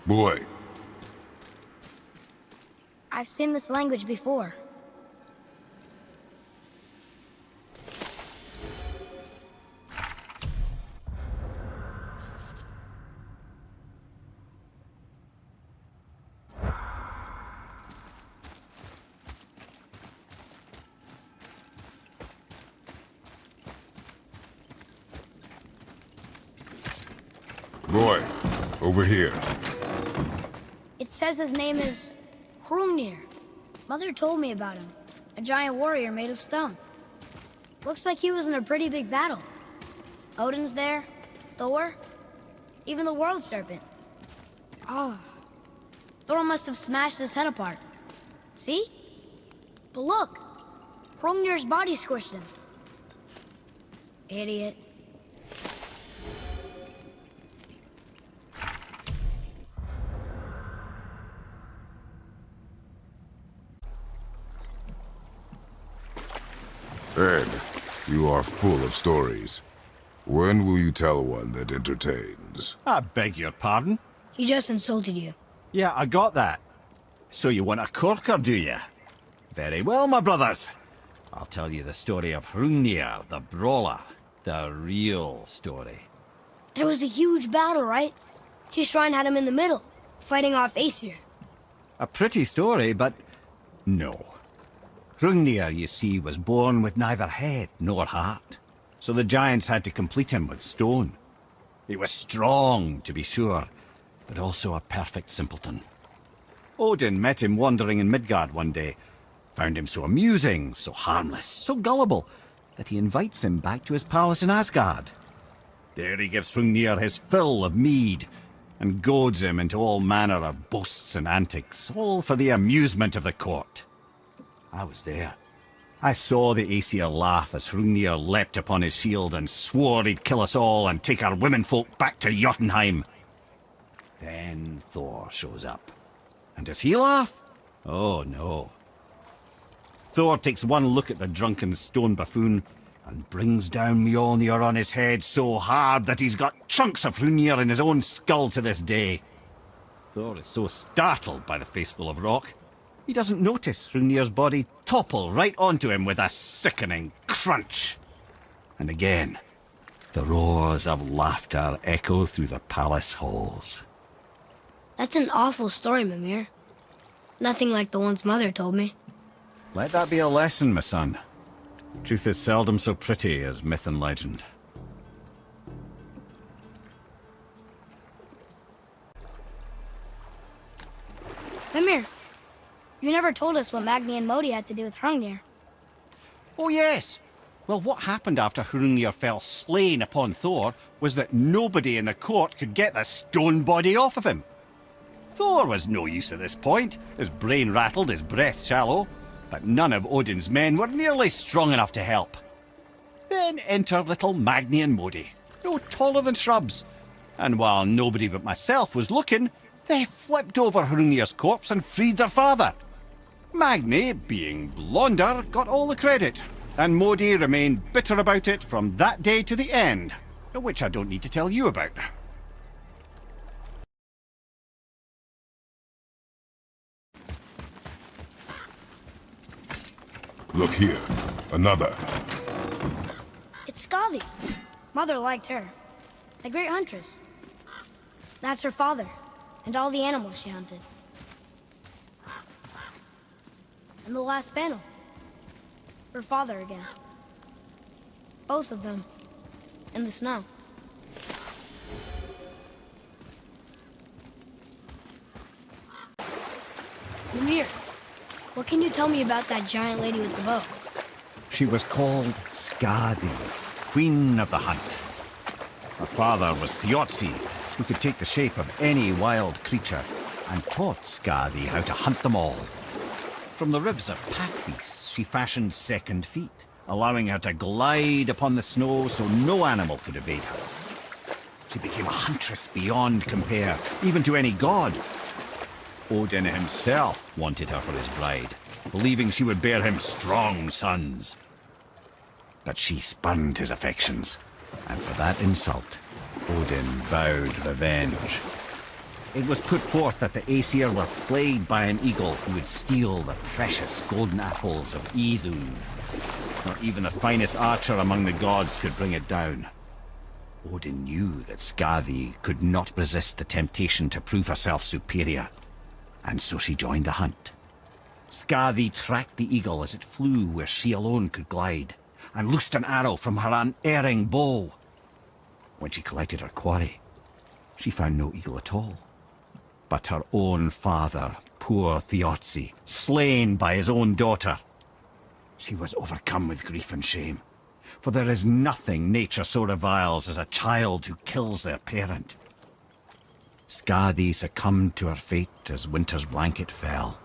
Boy. I've seen this language before. Boy, over here. It says his name is Hrungnir. Mother told me about him. A giant warrior made of stone. Looks like he was in a pretty big battle. Odin's there, Thor, even the World Serpent. Oh, Thor must have smashed his head apart. See? But look, Hrungnir's body squished him. Idiot. Ed, you are full of stories. When will you tell one that entertains? I beg your pardon? He just insulted you. Yeah, I got that. So you want a corker, do you? Very well, my brothers. I'll tell you the story of Hrungnir, the brawler. The real story. There was a huge battle, right? His shrine had him in the middle, fighting off Aesir. A pretty story, but no. Hrungnir, you see, was born with neither head nor heart, so the giants had to complete him with stone. He was strong, to be sure, but also a perfect simpleton. Odin met him wandering in Midgard one day, found him so amusing, so harmless, so gullible, that he invites him back to his palace in Asgard. There he gives Hrungnir his fill of mead, and goads him into all manner of boasts and antics, all for the amusement of the court. I was there. I saw the Aesir laugh as Hrungnir leapt upon his shield and swore he'd kill us all and take our womenfolk back to Jötunheim. Then Thor shows up. And does he laugh? Oh, no. Thor takes one look at the drunken stone buffoon and brings down Mjolnir on his head so hard that he's got chunks of Hrungnir in his own skull to this day. Thor is so startled by the face full of rock, he doesn't notice Hrungnir's body topple right onto him with a sickening crunch. And again, the roars of laughter echo through the palace halls. That's an awful story, Mímir. Nothing like the ones Mother told me. Let that be a lesson, my son. Truth is seldom so pretty as myth and legend. Mímir, you never told us what Magni and Modi had to do with Hrungnir. Oh, yes. Well, what happened after Hrungnir fell slain upon Thor was that nobody in the court could get the stone body off of him. Thor was no use at this point, his brain rattled, his breath shallow, but none of Odin's men were nearly strong enough to help. Then enter little Magni and Modi, no taller than shrubs, and while nobody but myself was looking, they flipped over Hrungnir's corpse and freed their father. Magni, being blonder, got all the credit, and Modi remained bitter about it from that day to the end, which I don't need to tell you about. Look here. Another. It's Skadi. Mother liked her. The great huntress. That's her father, and all the animals she hunted. And the last panel. Her father again. Both of them. In the snow. Ymir, what can you tell me about that giant lady with the bow? She was called Skadi, Queen of the Hunt. Her father was Thiotzi, who could take the shape of any wild creature, and taught Skadi how to hunt them all. From the ribs of pack beasts, she fashioned second feet, allowing her to glide upon the snow so no animal could evade her. She became a huntress beyond compare, even to any god. Odin himself wanted her for his bride, believing she would bear him strong sons. But she spurned his affections, and for that insult, Odin vowed revenge. it was put forth that the Aesir were plagued by an eagle who would steal the precious golden apples of Idun. Not even the finest archer among the gods could bring it down. Odin knew that Skadi could not resist the temptation to prove herself superior, and so she joined the hunt. Skadi tracked the eagle as it flew where she alone could glide, and loosed an arrow from her unerring bow. When she collected her quarry, she found no eagle at all, but her own father, poor Thiotzi, slain by his own daughter. She was overcome with grief and shame, for there is nothing nature so reviles as a child who kills their parent. Skadi succumbed to her fate as winter's blanket fell,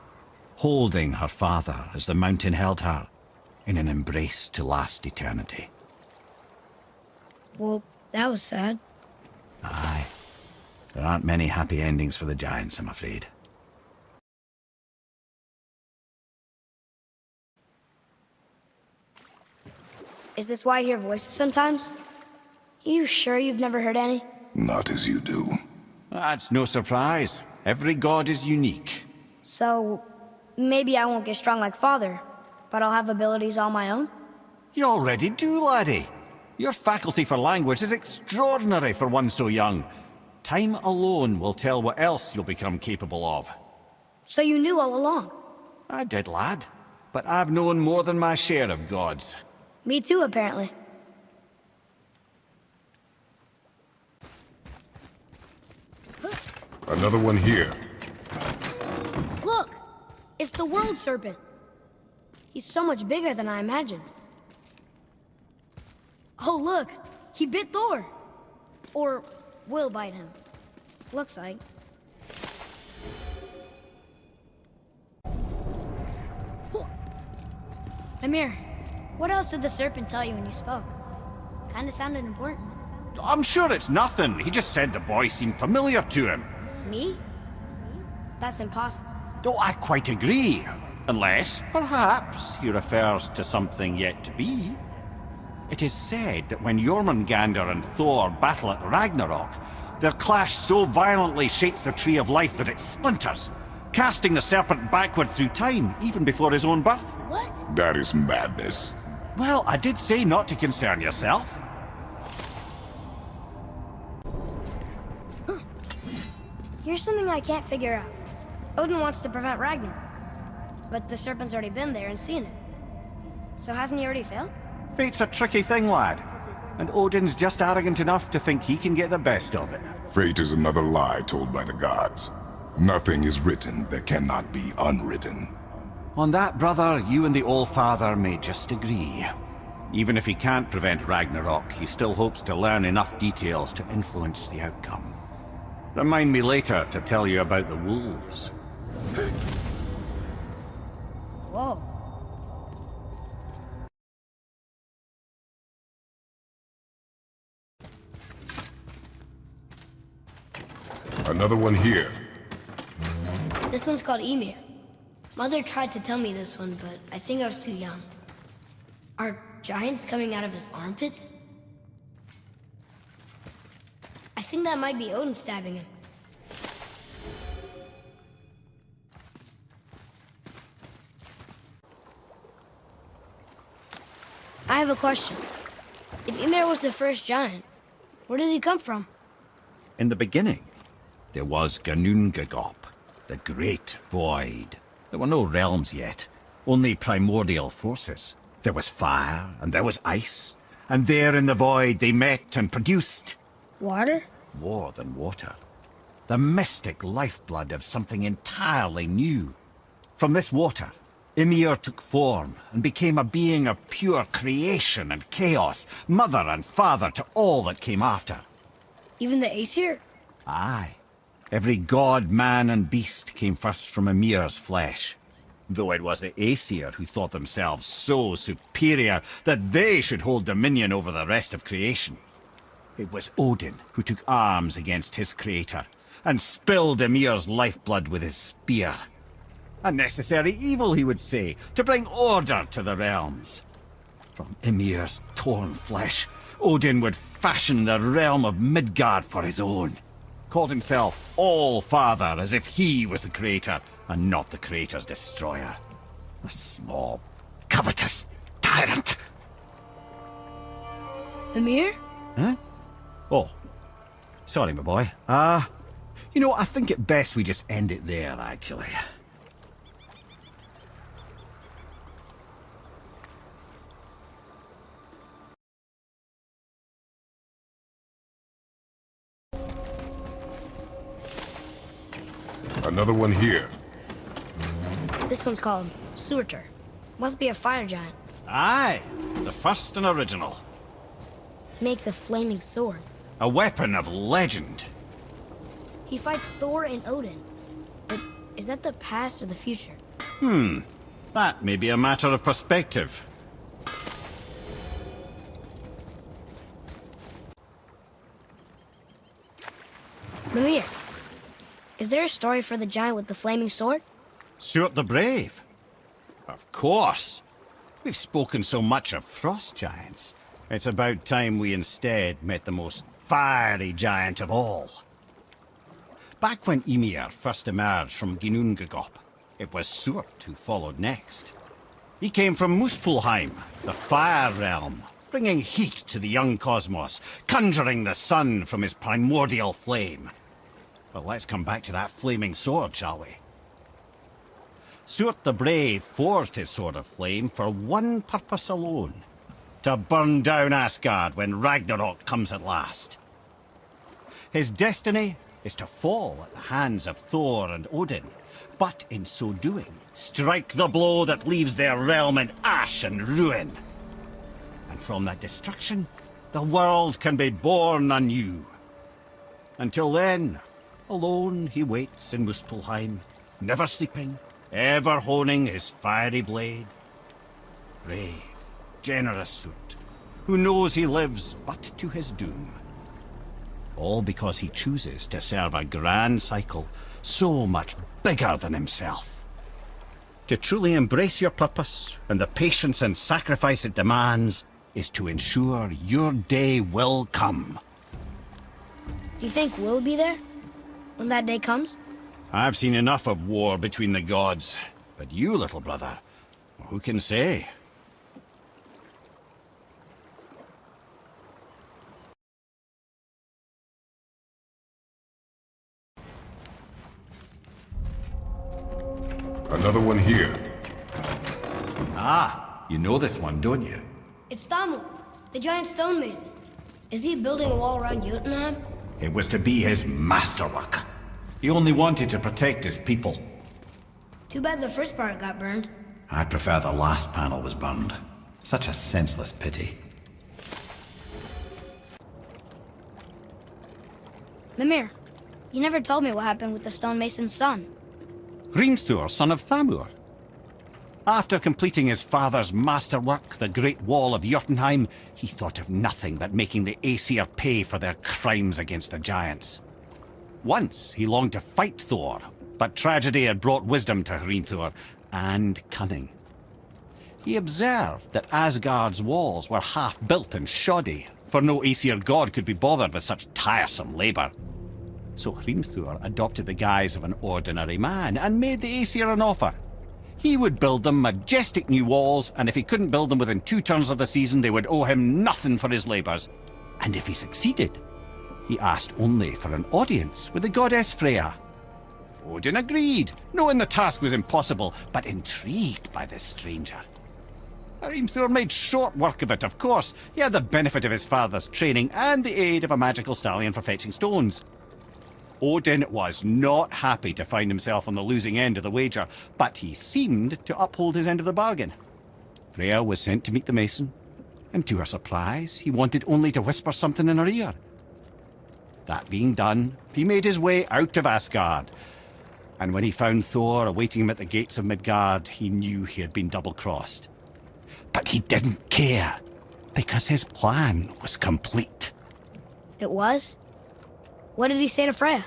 holding her father as the mountain held her in an embrace to last eternity. Well, that was sad. Aye. There aren't many happy endings for the giants, I'm afraid. Is this why I hear voices sometimes? You sure you've never heard any? Not as you do. That's no surprise. Every god is unique. So, maybe I won't get strong like Father, but I'll have abilities all my own? You already do, laddie. Your faculty for language is extraordinary for one so young. Time alone will tell what else you'll become capable of. So you knew all along? I did, lad. But I've known more than my share of gods. Me too, apparently. Another one here. Look! It's the World Serpent. He's so much bigger than I imagined. Oh, look! He bit Thor! Or will bite him. Looks like. Ymir, what else did the serpent tell you when you spoke? Kinda sounded important. I'm sure it's nothing. He just said the boy seemed familiar to him. Me? That's impossible. Oh, I quite agree. Unless, perhaps, he refers to something yet to be. It is said that when Jörmungandr and Thor battle at Ragnarok, their clash so violently shakes the tree of life that it splinters, casting the serpent backward through time, even before his own birth. What? That is madness. Well, I did say not to concern yourself. Here's something I can't figure out. Odin wants to prevent Ragnarok, but the serpent's already been there and seen it. So hasn't he already failed? Fate's a tricky thing, lad. And Odin's just arrogant enough to think he can get the best of it. Fate is another lie told by the gods. Nothing is written that cannot be unwritten. On that, brother, you and the All-Father may just agree. Even if he can't prevent Ragnarok, he still hopes to learn enough details to influence the outcome. Remind me later to tell you about the wolves. Whoa. Another one here. This one's called Ymir. Mother tried to tell me this one, but I think I was too young. Are giants coming out of his armpits? I think that might be Odin stabbing him. I have a question. If Ymir was the first giant, where did he come from? In the beginning, there was Gnungagop, the Great Void. There were no realms yet, only primordial forces. There was fire, and there was ice. And there in the void they met and produced... Water? More than water. The mystic lifeblood of something entirely new. From this water, Ymir took form and became a being of pure creation and chaos, mother and father to all that came after. Even the Aesir? Aye. Every god, man, and beast came first from Ymir's flesh. Though it was the Aesir who thought themselves so superior that they should hold dominion over the rest of creation. It was Odin who took arms against his creator and spilled Ymir's lifeblood with his spear. A necessary evil, he would say, to bring order to the realms. From Ymir's torn flesh, Odin would fashion the realm of Midgard for his own. Called himself All-Father as if he was the creator and not the creator's destroyer. A small, covetous tyrant. Ymir? Huh? Oh. Sorry, my boy. You know, I think it best we just end it there, actually. Another one here. This one's called Surtr. Must be a fire giant. Aye, the first and original. Makes a flaming sword. A weapon of legend. He fights Thor and Odin. But is that the past or the future? That may be a matter of perspective. Mímir, is there a story for the giant with the flaming sword? Surtr the Brave? Of course. We've spoken so much of frost giants. It's about time we instead met the most fiery giant of all. Back when Ymir first emerged from Ginnungagop, it was Surtr who followed next. He came from Muspelheim, the fire realm, bringing heat to the young cosmos, conjuring the sun from his primordial flame. But let's come back to that flaming sword, shall we? Surtr the Brave forged his sword of flame for one purpose alone: to burn down Asgard when Ragnarok comes at last. His destiny is to fall at the hands of Thor and Odin, but in so doing, strike the blow that leaves their realm in ash and ruin. And from that destruction, the world can be born anew. Until then, alone he waits in Muspelheim, never sleeping, ever honing his fiery blade. Brave, generous Surtr, who knows he lives but to his doom. All because he chooses to serve a grand cycle so much bigger than himself. To truly embrace your purpose and the patience and sacrifice it demands is to ensure your day will come. Do you think we'll be there when that day comes? I've seen enough of war between the gods, but you, little brother, who can say? Another one here. Ah, you know this one, don't you? It's Thamu, the giant stonemason. Is he building a wall around Jötunn? It was to be his masterwork. He only wanted to protect his people. Too bad the first part got burned. I prefer the last panel was burned. Such a senseless pity. Mímir, you never told me what happened with the stonemason's son. Hrungnir, son of Thamur. After completing his father's masterwork, the Great Wall of Jotunheim, he thought of nothing but making the Aesir pay for their crimes against the giants. Once he longed to fight Thor, but tragedy had brought wisdom to Hrungnir and cunning. He observed that Asgard's walls were half-built and shoddy, for no Aesir god could be bothered with such tiresome labor. So Hrungnir adopted the guise of an ordinary man and made the Aesir an offer. He would build them majestic new walls, and if he couldn't build them within 2 turns of the season, they would owe him nothing for his labors. And if he succeeded, he asked only for an audience with the goddess Freya. Odin agreed, knowing the task was impossible, but intrigued by this stranger. Hrungnir made short work of it, of course. He had the benefit of his father's training and the aid of a magical stallion for fetching stones. Odin was not happy to find himself on the losing end of the wager, but he seemed to uphold his end of the bargain. Freya was sent to meet the mason, and to her surprise, he wanted only to whisper something in her ear. That being done, he made his way out of Asgard, and when he found Thor awaiting him at the gates of Midgard, he knew he had been double-crossed. But he didn't care, because his plan was complete. It was? What did he say to Freya?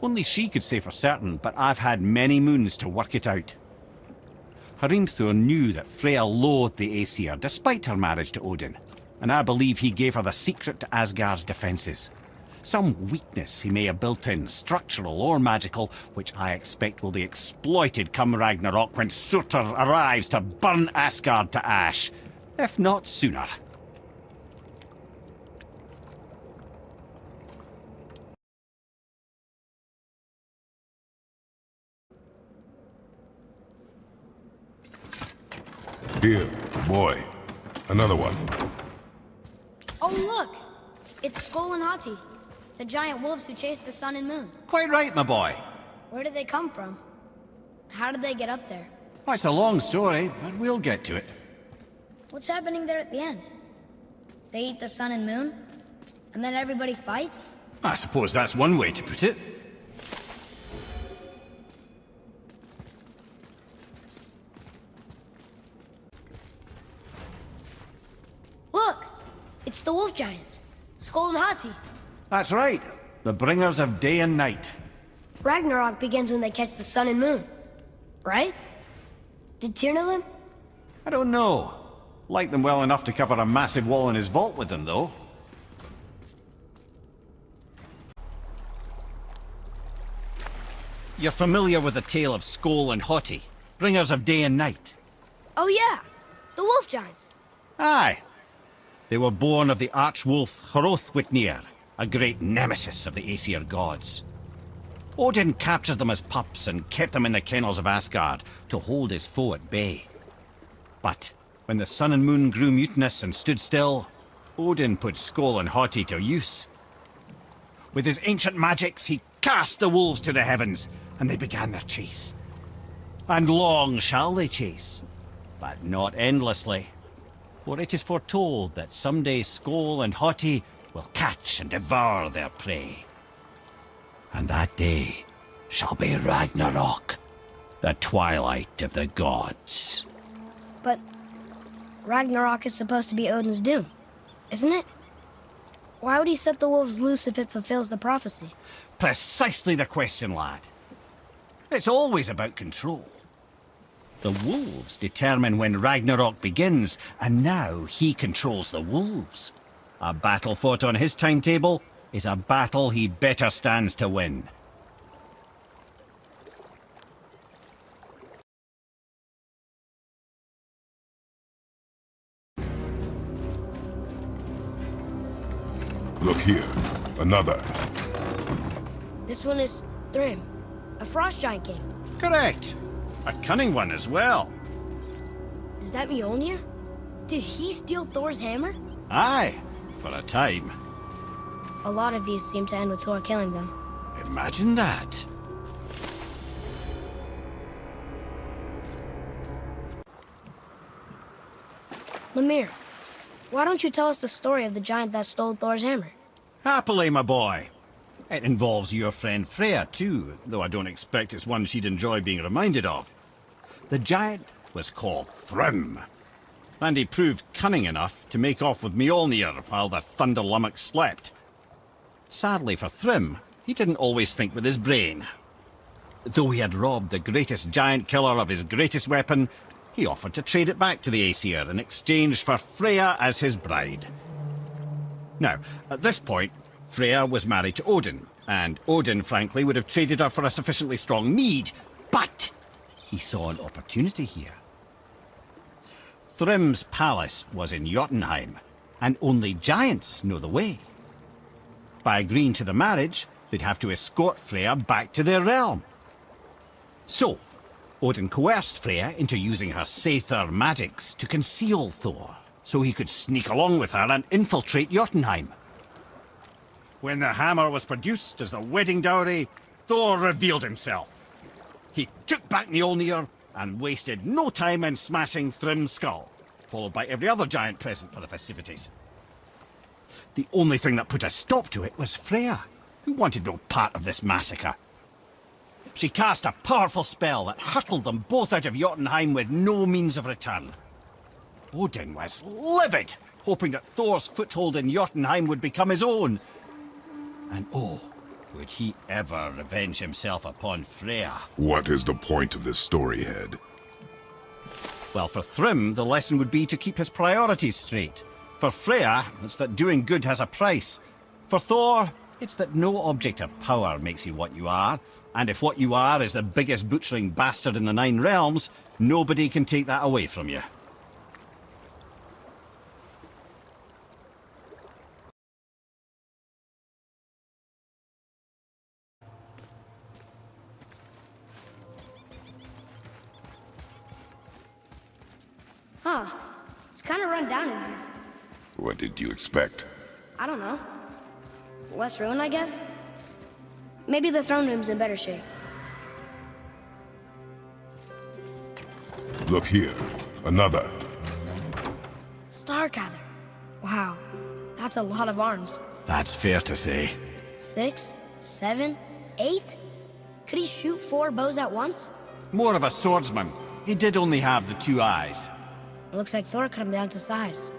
Only she could say for certain, but I've had many moons to work it out. Hrungnir knew that Freya loathed the Aesir, despite her marriage to Odin, and I believe he gave her the secret to Asgard's defenses. Some weakness he may have built in, structural or magical, which I expect will be exploited come Ragnarok when Surtr arrives to burn Asgard to ash. If not sooner. Here, boy. Another one. Oh, look! It's Sköll and Hati, the giant wolves who chase the sun and moon. Quite right, my boy. Where did they come from? How did they get up there? Oh, it's a long story, but we'll get to it. What's happening there at the end? They eat the sun and moon? And then everybody fights? I suppose that's one way to put it. Look! It's the wolf giants. Sköll and Hati. That's right. The bringers of day and night. Ragnarok begins when they catch the sun and moon. Right? Did Tyr know them? I don't know. Like them well enough to cover a massive wall in his vault with them, though. You're familiar with the tale of Sköll and Hati, bringers of day and night? Oh yeah! The wolf giants! Aye. They were born of the arch-wolf Hrungnir, a great nemesis of the Aesir gods. Odin captured them as pups and kept them in the kennels of Asgard to hold his foe at bay. But when the sun and moon grew mutinous and stood still, Odin put Sköll and Hati to use. With his ancient magics, he cast the wolves to the heavens, and they began their chase. And long shall they chase, but not endlessly. For it is foretold that someday Sköll and Hati will catch and devour their prey. And that day shall be Ragnarok, the twilight of the gods. But Ragnarok is supposed to be Odin's doom, isn't it? Why would he set the wolves loose if it fulfills the prophecy? Precisely the question, lad. It's always about control. The wolves determine when Ragnarok begins, and now he controls the wolves. A battle fought on his timetable is a battle he better stands to win. Look here. Another. This one is Thrym, a frost giant king. Correct. A cunning one as well. Is that Mjolnir? Did he steal Thor's hammer? Aye, for a time. A lot of these seem to end with Thor killing them. Imagine that. Mímir, why don't you tell us the story of the giant that stole Thor's hammer? Happily, my boy. It involves your friend Freya, too, though I don't expect it's one she'd enjoy being reminded of. The giant was called Thrym, and he proved cunning enough to make off with Mjolnir while the Thunder Lummox slept. Sadly for Thrym, he didn't always think with his brain. Though he had robbed the greatest giant killer of his greatest weapon, he offered to trade it back to the Aesir in exchange for Freya as his bride. Now, at this point, Freya was married to Odin, and Odin, frankly, would have traded her for a sufficiently strong mead, but he saw an opportunity here. Thrym's palace was in Jötunheim, and only giants know the way. By agreeing to the marriage, they'd have to escort Freya back to their realm. So, Odin coerced Freya into using her Surtr magics to conceal Thor, so he could sneak along with her and infiltrate Jötunheim. When the hammer was produced as the wedding dowry, Thor revealed himself. He took back Mjolnir and wasted no time in smashing Thrym's skull, followed by every other giant present for the festivities. The only thing that put a stop to it was Freya, who wanted no part of this massacre. She cast a powerful spell that hurtled them both out of Jötunheim with no means of return. Odin was livid, hoping that Thor's foothold in Jötunheim would become his own. And oh, would he ever revenge himself upon Freya? What is the point of this story, Head? Well, for Thrym, the lesson would be to keep his priorities straight. For Freya, it's that doing good has a price. For Thor, It's that no object of power makes you what you are, and if what you are is the biggest butchering bastard in the Nine Realms, nobody can take that away from you. Huh. It's kind of run down in here. What did you expect? I don't know. Less ruin, I guess? Maybe the throne room's in better shape. Look here. Another. Starkather. Wow. That's a lot of arms. That's fair to say. 6, 7, 8? Could he shoot 4 bows at once? More of a swordsman. He did only have the 2 eyes. It looks like Thor cut him down to size.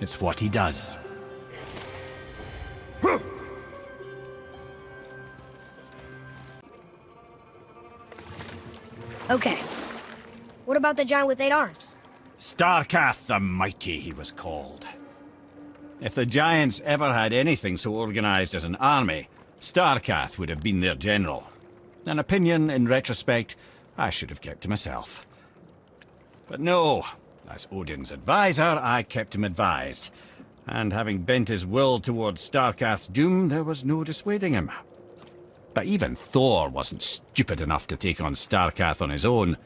It's what he does. Okay. What about the giant with 8 arms? Starkath the Mighty, he was called. If the Giants ever had anything so organized as an army, Starkath would have been their general. An opinion, in retrospect, I should have kept to myself. But no, as Odin's advisor, I kept him advised. And having bent his will towards Starkath's doom, there was no dissuading him. But even Thor wasn't stupid enough to take on Starkath on his own.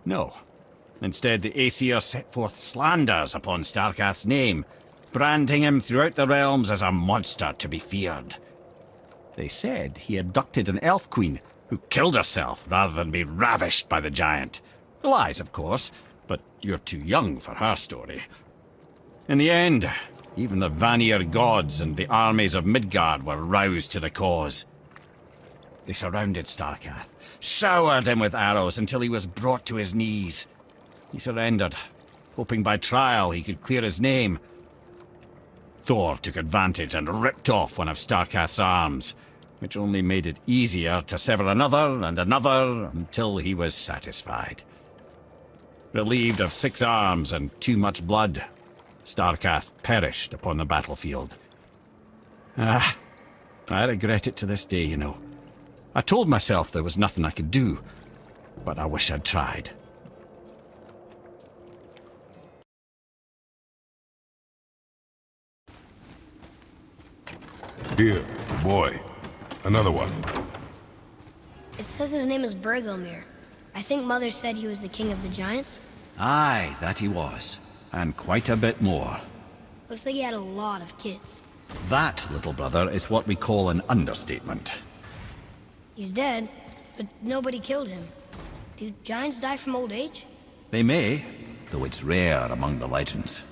No. Instead, the Aesir set forth slanders upon Starkath's name, branding him throughout the realms as a monster to be feared. They said he abducted an elf queen who killed herself rather than be ravished by the giant. Lies, of course, but you're too young for her story. In the end, even the Vanir gods and the armies of Midgard were roused to the cause. They surrounded Starkath, showered him with arrows until he was brought to his knees. He surrendered, hoping by trial he could clear his name. Thor took advantage and ripped off one of Starkath's arms, which only made it easier to sever another and another until he was satisfied. Relieved of 6 arms and too much blood, Starkath perished upon the battlefield. I regret it to this day, you know. I told myself there was nothing I could do, but I wish I'd tried. Here, boy. Another one. It says his name is Bergelmir. I think Mother said he was the king of the giants. Aye, that he was. And quite a bit more. Looks like he had a lot of kids. That, little brother, is what we call an understatement. He's dead, but nobody killed him. Do giants die from old age? They may, though it's rare among the legends.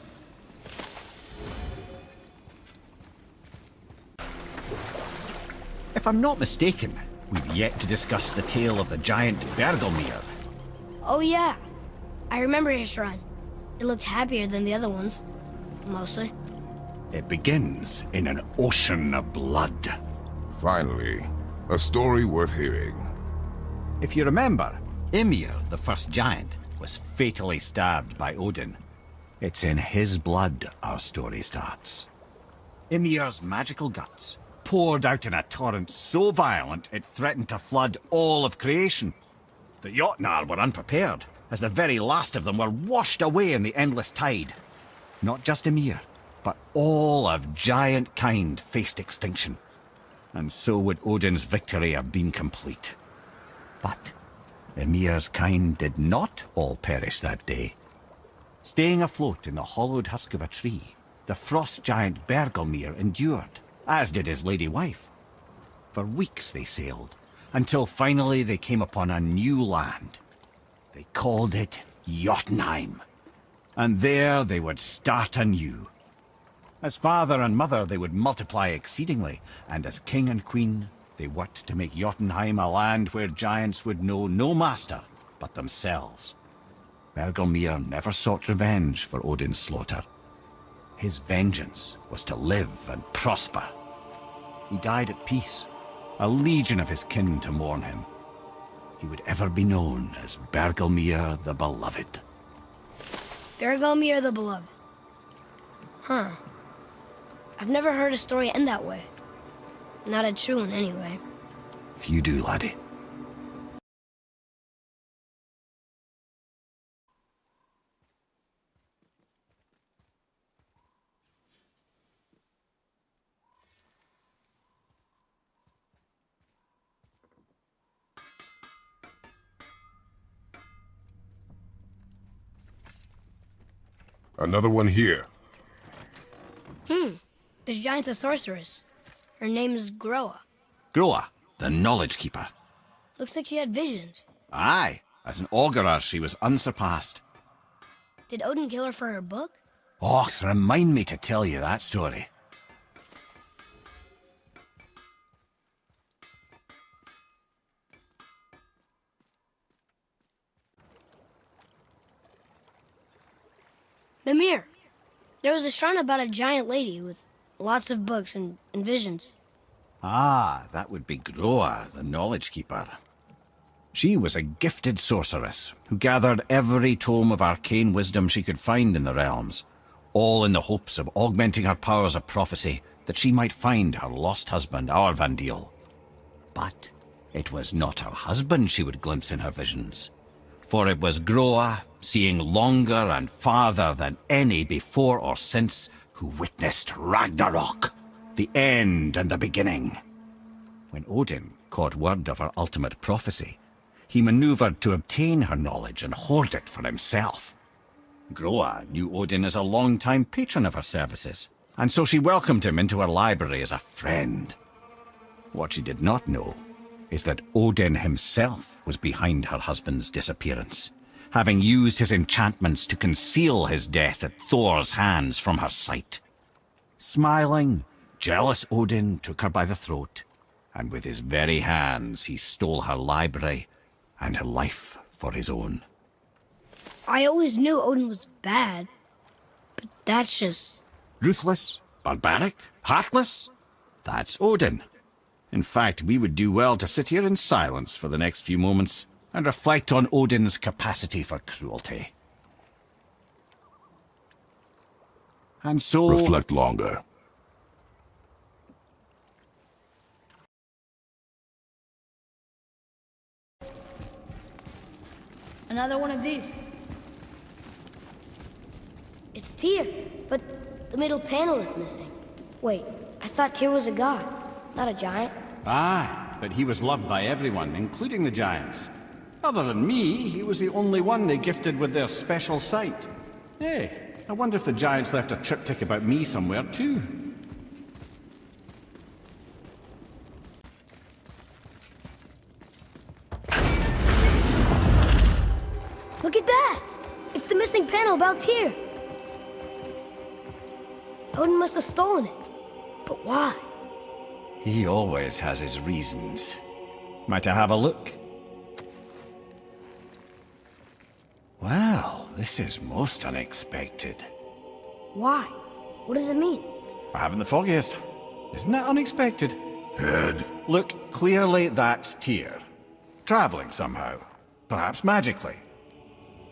If I'm not mistaken, we've yet to discuss the tale of the giant Bergelmir. Oh yeah. I remember his shrine. It looked happier than the other ones. Mostly. It begins in an ocean of blood. Finally, a story worth hearing. If you remember, Ymir, the first giant, was fatally stabbed by Odin. It's in his blood our story starts. Ymir's magical guts poured out in a torrent so violent it threatened to flood all of creation. The Jötnar were unprepared, as the very last of them were washed away in the endless tide. Not just Ymir, but all of giant kind faced extinction. And so would Odin's victory have been complete. But Ymir's kind did not all perish that day. Staying afloat in the hollowed husk of a tree, the frost giant Bergelmir endured, as did his lady wife. For weeks they sailed, until finally they came upon a new land. They called it Jotunheim. And there they would start anew. As father and mother they would multiply exceedingly, and as king and queen they worked to make Jotunheim a land where giants would know no master but themselves. Bergelmir never sought revenge for Odin's slaughter. His vengeance was to live and prosper. He died at peace, a legion of his kin to mourn him. He would ever be known as Bergelmir the Beloved. Bergelmir the Beloved. Huh. I've never heard a story end that way. Not a true one, anyway. If you do, laddie. Another one here. This giant's a sorceress. Her name is Groa. Groa, the Knowledge Keeper. Looks like she had visions. Aye, as an augurer she was unsurpassed. Did Odin kill her for her book? Oh, remind me to tell you that story. Mímir. There was a shrine about a giant lady with lots of books and visions. Ah, that would be Groa, the Knowledge Keeper. She was a gifted sorceress who gathered every tome of arcane wisdom she could find in the realms, all in the hopes of augmenting her powers of prophecy that she might find her lost husband, Aurvandil. But it was not her husband she would glimpse in her visions, for it was Groa, seeing longer and farther than any before or since, who witnessed Ragnarok, the end and the beginning. When Odin caught word of her ultimate prophecy, he maneuvered to obtain her knowledge and hoard it for himself. Groa knew Odin as a long-time patron of her services, and so she welcomed him into her library as a friend. What she did not know is that Odin himself was behind her husband's disappearance, having used his enchantments to conceal his death at Thor's hands from her sight. Smiling, jealous Odin took her by the throat, and with his very hands he stole her library and her life for his own. I always knew Odin was bad, but that's just... Ruthless, barbaric, heartless? That's Odin. In fact, we would do well to sit here in silence for the next few moments and reflect on Odin's capacity for cruelty. And so... Reflect longer. Another one of these. It's Tyr, but the middle panel is missing. Wait, I thought Tyr was a god, not a giant. Aye, but he was loved by everyone, including the giants. Other than me, he was the only one they gifted with their special sight. Hey, I wonder if the giants left a triptych about me somewhere too. Look at that! It's the missing panel about Tyr. Odin must have stolen it. But why? He always has his reasons. Might I have a look? Well, this is most unexpected. Why? What does it mean? I haven't the foggiest. Isn't that unexpected? Head. Look, clearly that's Tyr. Traveling somehow. Perhaps magically.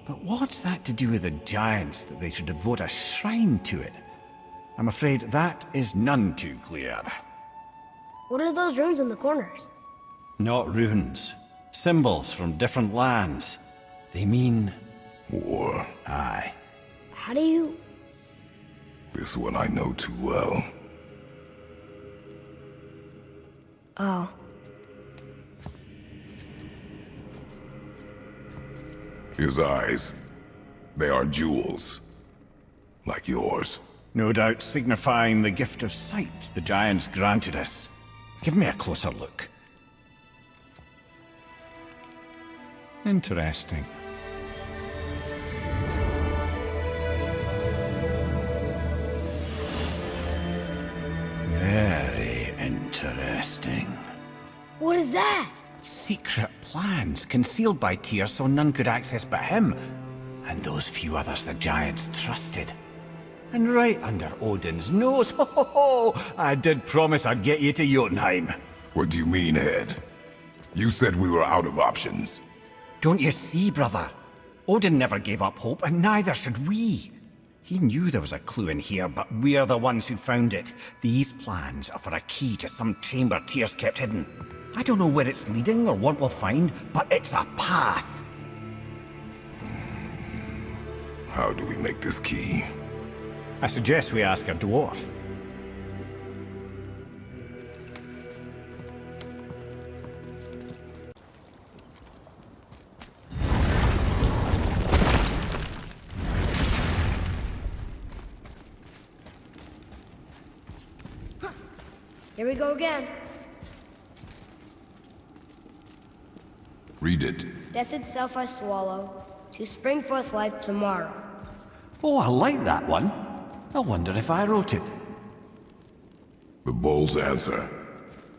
But what's that to do with the giants that they should devote a shrine to it? I'm afraid that is none too clear. What are those runes in the corners? Not runes. Symbols from different lands. They mean... War. Aye. How do you... This one I know too well. Oh. His eyes. They are jewels. Like yours. No doubt signifying the gift of sight the giants granted us. Give me a closer look. Interesting. Very interesting. What is that? Secret plans concealed by Tyr so none could access but him, and those few others the giants trusted. And right under Odin's nose, ho ho ho! I did promise I'd get you to Jötunheim. What do you mean, Head? You said we were out of options. Don't you see, brother? Odin never gave up hope, and neither should we. He knew there was a clue in here, but we're the ones who found it. These plans are for a key to some chamber Tyr's kept hidden. I don't know where it's leading or what we'll find, but it's a path. How do we make this key? I suggest we ask a dwarf. Here we go again. Read it. Death itself I swallow, to spring forth life tomorrow. Oh, I like that one. I wonder if I wrote it. The bull's answer.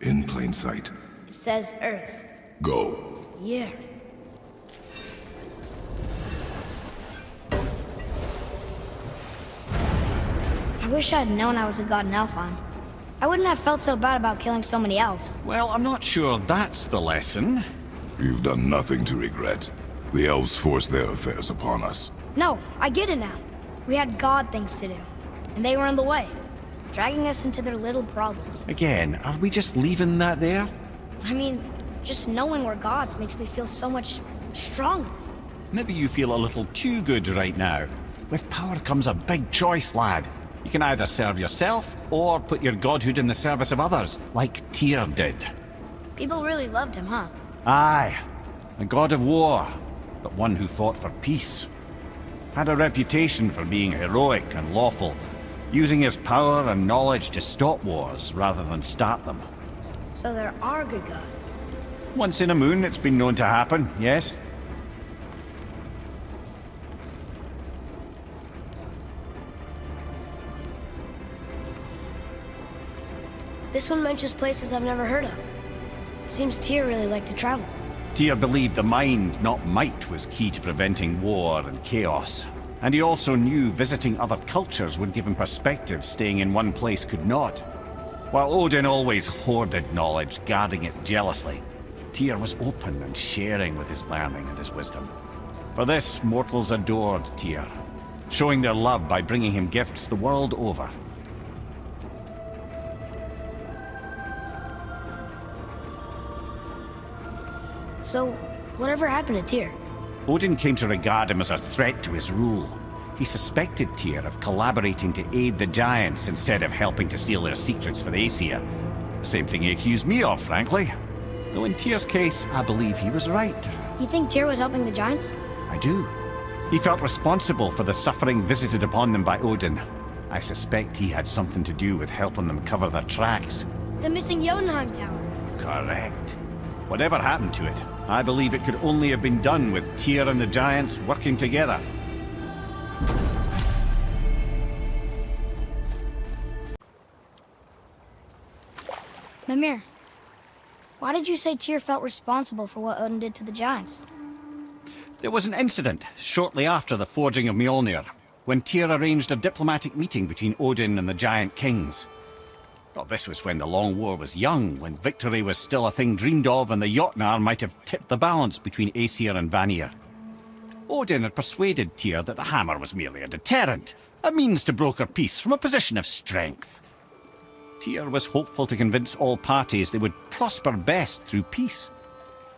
In plain sight. It says Earth. Go. Yeah. I wish I'd known I was a god in Alfheim. I wouldn't have felt so bad about killing so many elves. Well, I'm not sure that's the lesson. You've done nothing to regret. The elves forced their affairs upon us. No, I get it now. We had god things to do, and they were in the way, dragging us into their little problems. Again, are we just leaving that there? I mean, just knowing we're gods makes me feel so much stronger. Maybe you feel a little too good right now. With power comes a big choice, lad. You can either serve yourself, or put your godhood in the service of others, like Tyr did. People really loved him, huh? Aye, a god of war, but one who fought for peace. Had a reputation for being heroic and lawful, using his power and knowledge to stop wars rather than start them. So there are good gods. Once in a moon, it's been known to happen, yes? This one mentions places I've never heard of. Seems Tyr really liked to travel. Tyr believed the mind, not might, was key to preventing war and chaos. And he also knew visiting other cultures would give him perspective staying in one place could not. While Odin always hoarded knowledge, guarding it jealously, Tyr was open and sharing with his learning and his wisdom. For this, mortals adored Tyr, showing their love by bringing him gifts the world over. So, whatever happened to Tyr? Odin came to regard him as a threat to his rule. He suspected Tyr of collaborating to aid the giants instead of helping to steal their secrets for the Aesir. The same thing he accused me of, frankly. Though in Tyr's case, I believe he was right. You think Tyr was helping the giants? I do. He felt responsible for the suffering visited upon them by Odin. I suspect he had something to do with helping them cover their tracks. The missing Jötunn tower. Correct. Whatever happened to it, I believe it could only have been done with Tyr and the giants working together. Mímir, why did you say Tyr felt responsible for what Odin did to the giants? There was an incident shortly after the forging of Mjolnir, when Tyr arranged a diplomatic meeting between Odin and the giant kings. Well, this was when the Long War was young, when victory was still a thing dreamed of, and the Jötnar might have tipped the balance between Aesir and Vanir. Odin had persuaded Tyr that the hammer was merely a deterrent, a means to broker peace from a position of strength. Tyr was hopeful to convince all parties they would prosper best through peace.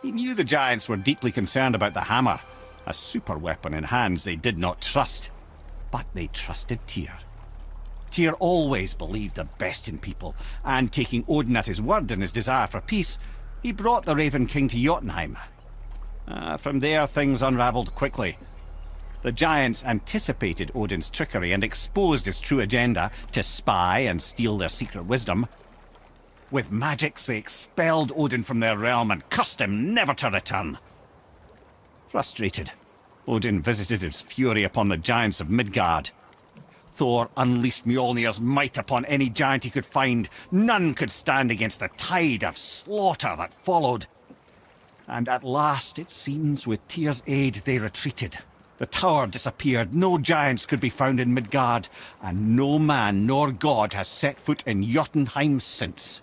He knew the giants were deeply concerned about the hammer, a super weapon in hands they did not trust. But they trusted Tyr. Tyr always believed the best in people, and taking Odin at his word in his desire for peace, he brought the Raven King to Jotunheim. From there, things unraveled quickly. The giants anticipated Odin's trickery and exposed his true agenda to spy and steal their secret wisdom. With magics, they expelled Odin from their realm and cursed him never to return. Frustrated, Odin visited his fury upon the giants of Midgard. Thor unleashed Mjolnir's might upon any giant he could find. None could stand against the tide of slaughter that followed. And at last, it seems, with Tyr's aid, they retreated. The tower disappeared, no giants could be found in Midgard, and no man nor god has set foot in Jotunheim since.